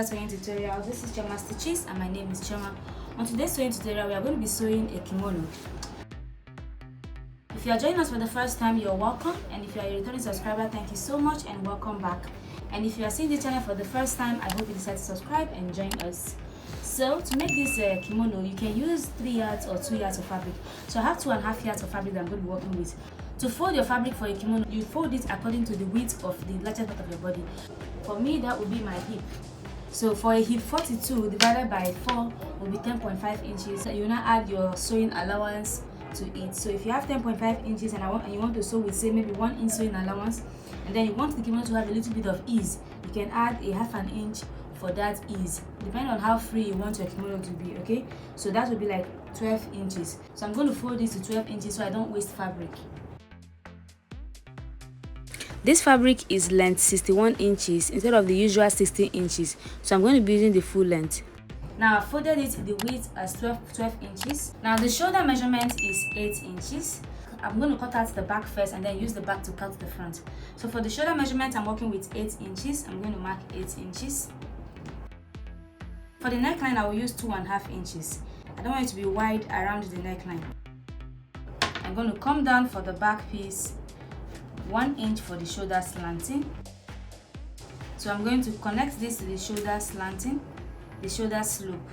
another sewing tutorial. This is Choma Stitches and my name is Choma. On today's sewing tutorial, we are going to be sewing a kimono. If you are joining us for the first time, you're welcome, and if you are a returning subscriber, thank you so much and welcome back. And if you are seeing the channel for the first time, I hope you decide to subscribe and join us. So to make this kimono, you can use 3 yards or 2 yards of fabric. So I have 2.5 yards of fabric that I'm going to be working with. To fold your fabric for a kimono, you fold it according to the width of the largest part of your body. For me, that would be my hip. So for a hip 42 divided by 4 will be 10.5 inches. You now add your sewing allowance to it. So if you have 10.5 inches and you want to sew with, say, maybe 1 inch sewing allowance, and then you want the kimono to have a little bit of ease, you can add a half an inch for that ease, depending on how free you want your kimono to be. Okay, so that would be like 12 inches. So I'm going to fold this to 12 inches so I don't waste fabric. This fabric is length 61 inches instead of the usual 16 inches, so I'm going to be using the full length. Now I folded it the width as 12 inches. Now the shoulder measurement is 8 inches. I'm going to cut out the back first and then use the back to cut the front. So for the shoulder measurement, I'm working with 8 inches. I'm going to mark 8 inches. For the neckline, I will use 2.5 inches. I don't want it to be wide around the neckline. I'm going to come down for the back piece, 1 inch for the shoulder slanting. So I'm going to connect this to the shoulder slanting, the shoulder slope.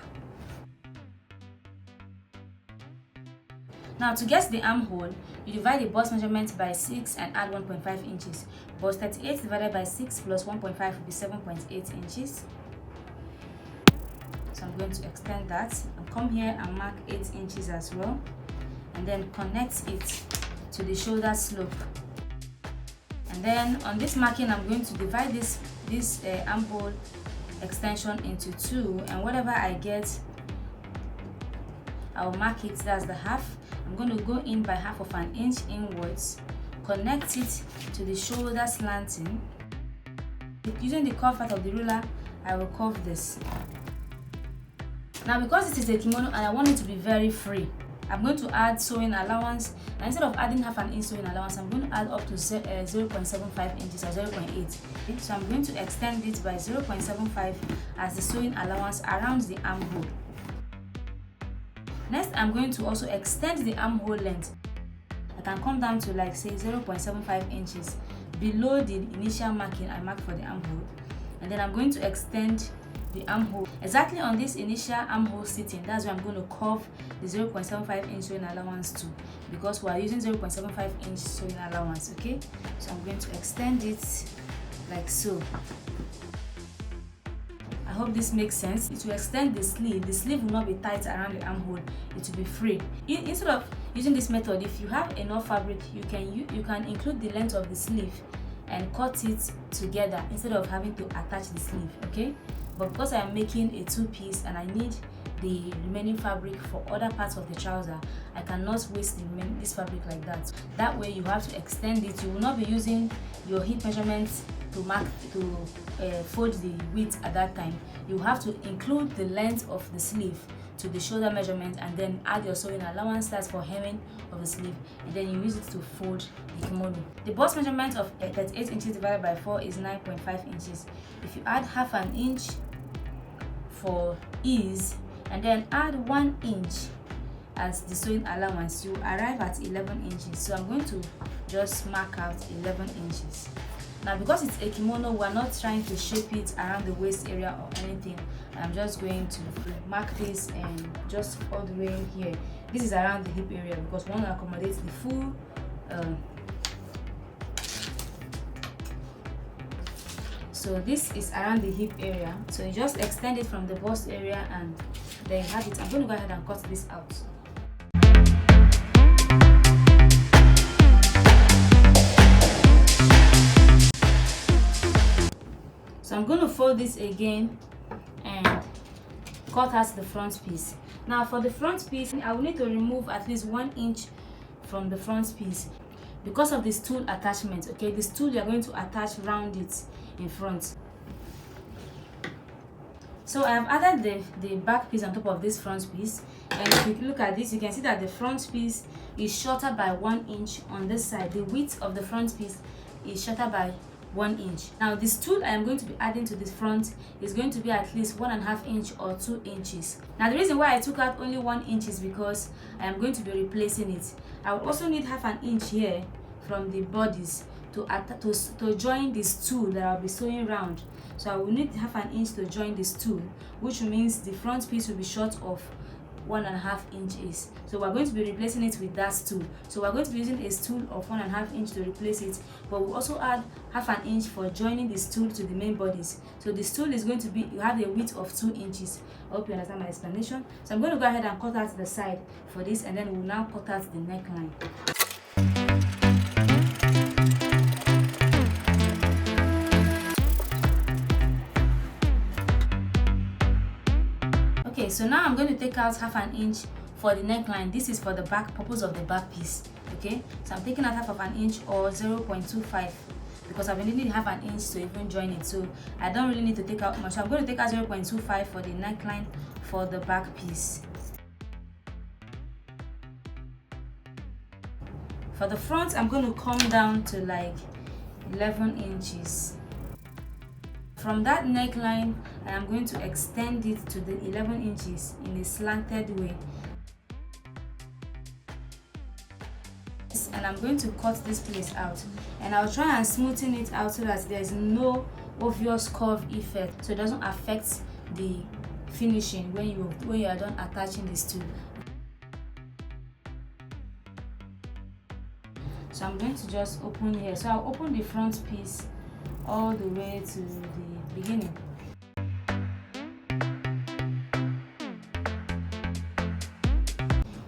Now to get the armhole, you divide the bust measurement by 6 and add 1.5 inches. Bust 38 divided by 6 plus 1.5 will be 7.8 inches. So I'm going to extend that and come here and mark 8 inches as well, and then connect it to the shoulder slope. And then on this marking, I'm going to divide this armhole extension into 2, and whatever I get, I'll mark it. That's the half. I'm going to go in by half of an inch inwards, connect it to the shoulder slanting. Using the curve part of the ruler, I will curve this. Now because it is a kimono and I want it to be very free, I'm going to add sewing allowance, and instead of adding half an inch sewing allowance, I'm going to add up to 0.75 inches or 0.8. So I'm going to extend it by 0.75 as the sewing allowance around the armhole. Next, I'm going to also extend the armhole length. I can come down to, like, say, 0.75 inches below the initial marking I marked for the armhole, and then I'm going to extend the armhole exactly on this initial armhole sitting. That's where I'm going to curve the 0.75 inch sewing allowance to, because we are using 0.75 inch sewing allowance. Okay, so I'm going to extend it like so. I hope this makes sense. It will extend the sleeve. The sleeve will not be tight around the armhole. It will be free. Instead of using this method, if you have enough fabric, you can include the length of the sleeve and cut it together instead of having to attach the sleeve. Okay, but because I am making a 2-piece and I need the remaining fabric for other parts of the trouser, I cannot waste this fabric like that. That way you have to extend it. You will not be using your hip measurements to fold the width at that time. You have to include the length of the sleeve to the shoulder measurement and then add your sewing allowance. That's for hemming of the sleeve, and then you use it to fold the kimono. The bust measurement of 38 inches divided by 4 is 9.5 inches. If you add half an inch for ease and then add 1 inch as the sewing allowance, you arrive at 11 inches. So I'm going to just mark out 11 inches. Now because it's a kimono, we're not trying to shape it around the waist area or anything. I'm just going to mark this and just all the way here. This is around the hip area because we want to accommodate the full so this is around the hip area. So you just extend it from the bust area and then you have it. I'm going to go ahead and cut this out. So I'm going to fold this again and cut out the front piece. Now for the front piece, I will need to remove at least 1 inch from the front piece because of this tool attachment. Okay, this tool you're going to attach round it in front. So I have added the back piece on top of this front piece, and if you look at this, you can see that the front piece is shorter by 1 inch on this side. The width of the front piece is shorter by 1 inch. Now this tool I am going to be adding to this front is going to be at least 1.5 inch or 2 inches. Now the reason why I took out only 1 inch is because I am going to be replacing it. I will also need 1/2 inch here from the bodies to join this tool that I'll be sewing round. So I will need 1/2 inch to join this tool, which means the front piece will be short of 1.5 inches. So we're going to be replacing it with that tool. So we're going to be using a tool of 1.5 inch to replace it, but we'll also add 1/2 inch for joining this tool to the main bodies. So this tool is going to be, you have a width of 2 inches. I hope you understand my explanation. So I'm going to go ahead and cut out the side for this, and then we'll now cut out the neckline. Okay, so now I'm going to take out 1/2 inch for the neckline. This is for the back purpose of the back piece. Okay, so I'm taking out 1/2 inch or 0.25 because I've been needing 1/2 inch to even join it, so I don't really need to take out much. So I'm going to take out 0.25 for the neckline for the back piece. For the front, I'm going to come down to like 11 inches. From that neckline, I am going to extend it to the 11 inches in a slanted way. And I'm going to cut this place out. And I'll try and smoothen it out so that there's no obvious curve effect, so it doesn't affect the finishing when you are done attaching this tool. So I'm going to just open here. So I'll open the front piece all the way to the beginning.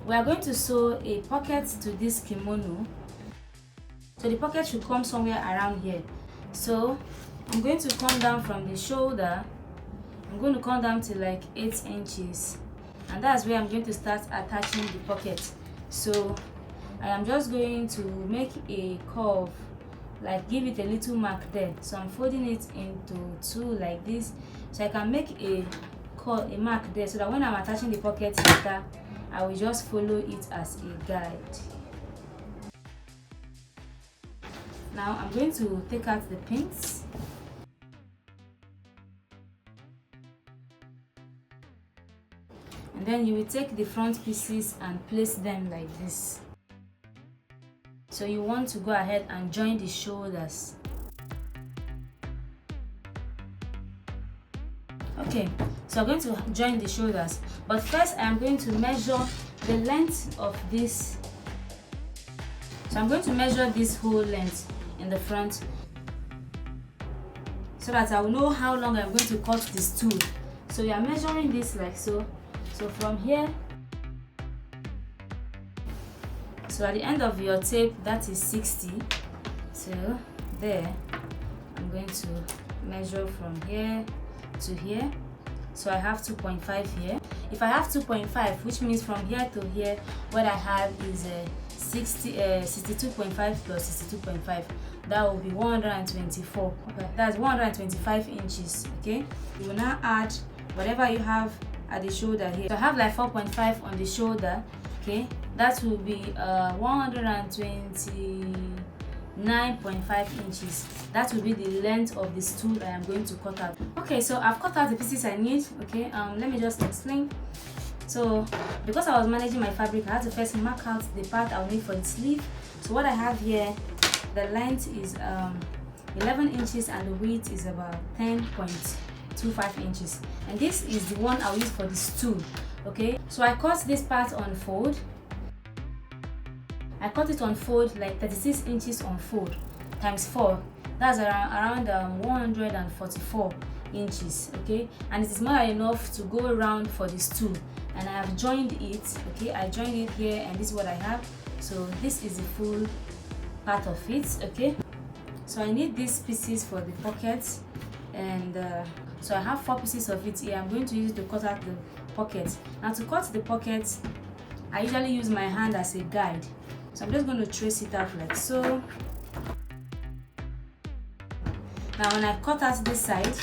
We are going to sew a pocket to this kimono. So the pocket should come somewhere around here. So I'm going to come down from the shoulder. I'm going to come down to like 8 inches. And that's where I'm going to start attaching the pocket. So I am just going to make a curve, like give it a little mark there. So I'm folding it into 2 like this, so I can make a mark there, so that when I'm attaching the pocket later, I will just follow it as a guide. Now I'm going to take out the pins. And then you will take the front pieces and place them like this. So you want to go ahead and join the shoulders. Okay, so I'm going to join the shoulders, but first I'm going to measure the length of this. So I'm going to measure this whole length in the front so that I will know how long I'm going to cut this tool. So you are measuring this like so. So from here, so at the end of your tape, that is 60. So there, I'm going to measure from here to here. So I have 2.5 here. If I have 2.5, which means from here to here, what I have is 62.5 plus 62.5. That will be 124. Okay, that's 125 inches. Okay, you will now add whatever you have at the shoulder here. So I have like 4.5 on the shoulder. Okay, that will be 129.5 inches. That will be the length of this tool I am going to cut out. Okay, so I've cut out the pieces I need. Okay, let me just explain. So because I was managing my fabric, I had to first mark out the part I'll need for the sleeve. So what I have here, the length is 11 inches and the width is about 10.25 inches. And this is the one I'll use for this tool. Okay, so I cut this part on fold. I cut it on fold like 36 inches on fold times 4. That's around 144 inches. Okay, and it is more than enough to go around for this tool. And I have joined it. Okay, I joined it here, and this is what I have. So this is the full part of it. Okay, so I need these pieces for the pockets, and so I have 4 pieces of it here. I'm going to use it to cut out the pocket. Now to cut the pocket, I usually use my hand as a guide. So I'm just going to trace it out like so. Now when I cut out this side,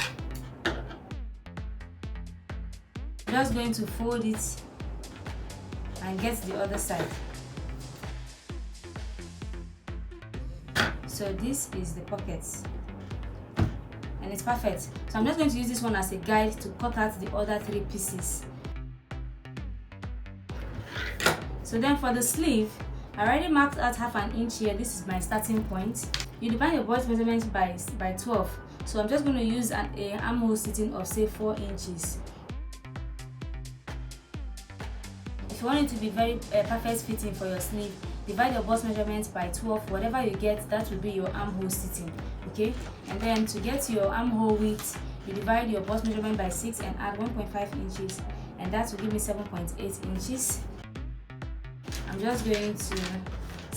I'm just going to fold it and get the other side. So this is the pockets. and it's perfect. So I'm just going to use this one as a guide to cut out the other 3 pieces. So then for the sleeve, I already marked out half an inch here. This is my starting point. You divide your bust measurement by 12. So I'm just going to use an armhole sitting of say 4 inches. If you want it to be very perfect fitting for your sleeve, divide your bust measurement by 12. Whatever you get, that will be your armhole sitting. Okay, and then to get your armhole width, you divide your bust measurement by 6 and add 1.5 inches, and that will give me 7.8 inches. I'm just going to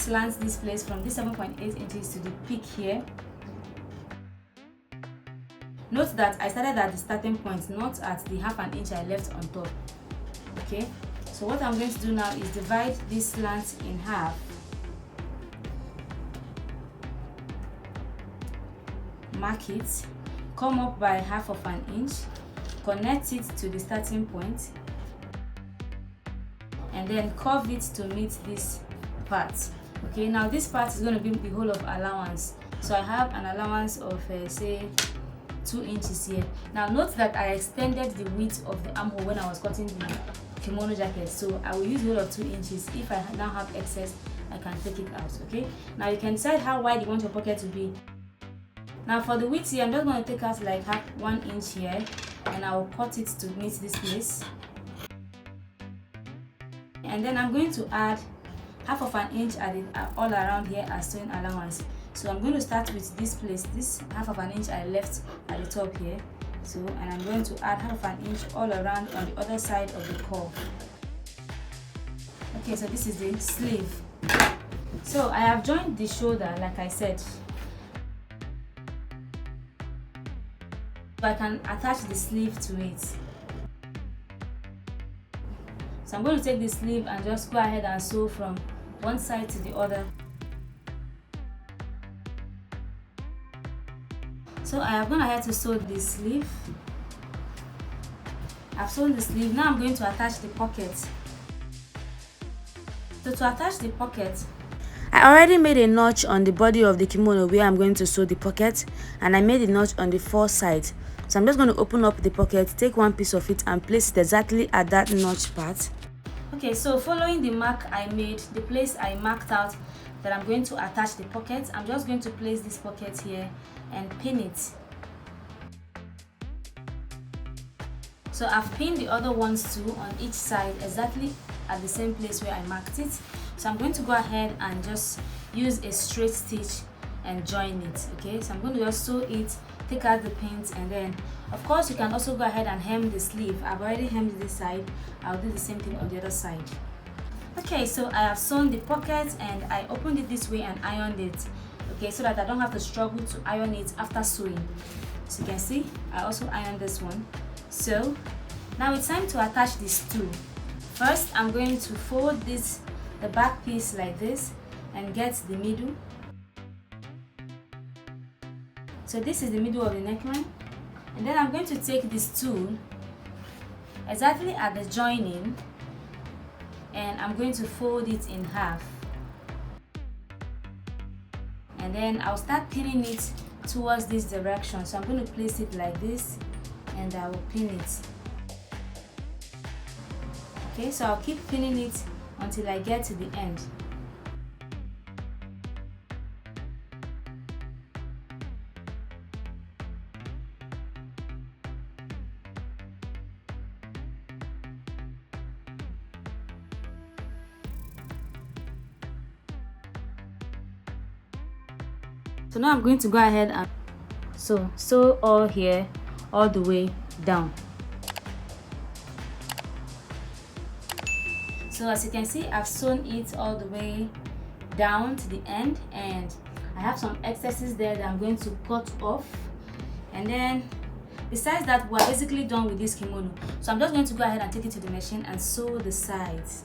slant this place from this 7.8 inches to the peak here. Note that I started at the starting point, not at the half an inch I left on top. Okay, so what I'm going to do now is divide this slant in half. Mark it, come up by half of an inch, connect it to the starting point, and then curve it to meet this part. Okay, now this part is going to be the whole of allowance. So I have an allowance of say 2 inches here. Now note that I extended the width of the armhole when I was cutting the kimono jacket, so I will use the whole of 2 inches. If I now have excess, I can take it out. Okay, now you can decide how wide you want your pocket to be. Now for the width here, I'm just going to take out like 1 inch here, and I will cut it to meet this place. And then I'm going to add half of an inch at all around here as sewing allowance. So I'm going to start with this place, this half of an inch I left at the top here. So, and I'm going to add half of an inch all around on the other side of the curve. Okay, so this is the sleeve. So I have joined the shoulder like I said. So I can attach the sleeve to it. So I'm going to take the sleeve and just go ahead and sew from one side to the other. So I have gone ahead to sew the sleeve. I've sewn the sleeve. Now I'm going to attach the pocket. So to attach the pocket, I already made a notch on the body of the kimono where I'm going to sew the pocket, and I made a notch on the 4 sides. So I'm just going to open up the pocket, take one piece of it and place it exactly at that notch part. Okay, so following the mark I made, the place I marked out that I'm going to attach the pocket, I'm just going to place this pocket here and pin it. So I've pinned the other ones too on each side exactly at the same place where I marked it. So I'm going to go ahead and just use a straight stitch and join it. Okay, so I'm going to just sew it, take out the pins, and then of course you can also go ahead and hem the sleeve. I've already hemmed this side. I'll do the same thing on the other side. Okay, so I have sewn the pocket and I opened it this way and ironed it. Okay, so that I don't have to struggle to iron it after sewing. So you can see I also ironed this one. So now it's time to attach these two. First I'm going to fold the back piece like this and get the middle. So this is the middle of the neckline, and then I'm going to take this tool exactly at the joining and I'm going to fold it in half, and then I'll start pinning it towards this direction. So I'm going to place it like this and I will pin it. Okay, so I'll keep pinning it until I get to the end. So now I'm going to go ahead and sew all here all the way down. So as you can see, I've sewn it all the way down to the end, and I have some excesses there that I'm going to cut off. And then besides that, we're basically done with this kimono. So I'm just going to go ahead and take it to the machine and sew the sides.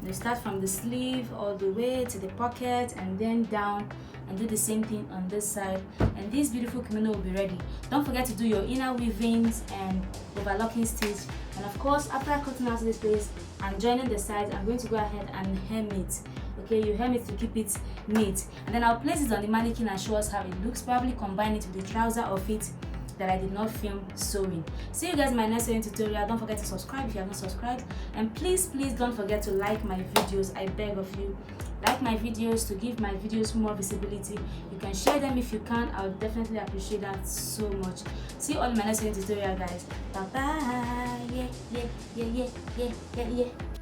You start from the sleeve all the way to the pocket and then down, and do the same thing on this side, and this beautiful kimono will be ready. Don't forget to do your inner weavings and overlocking stitch. And of course, after cutting out this place and joining the sides, I'm going to go ahead and hem it. Okay, you hem it to keep it neat, and then I'll place it on the mannequin and show us how it looks. Probably combine it with the trouser of it that I did not film sewing. See you guys in my next sewing tutorial. Don't forget to subscribe if you have not subscribed, and please don't forget to like my videos. I beg of you, like my videos to give my videos more visibility. You can share them if you can. I would definitely appreciate that so much. See you all in my next sewing tutorial, guys. Bye bye. Yeah.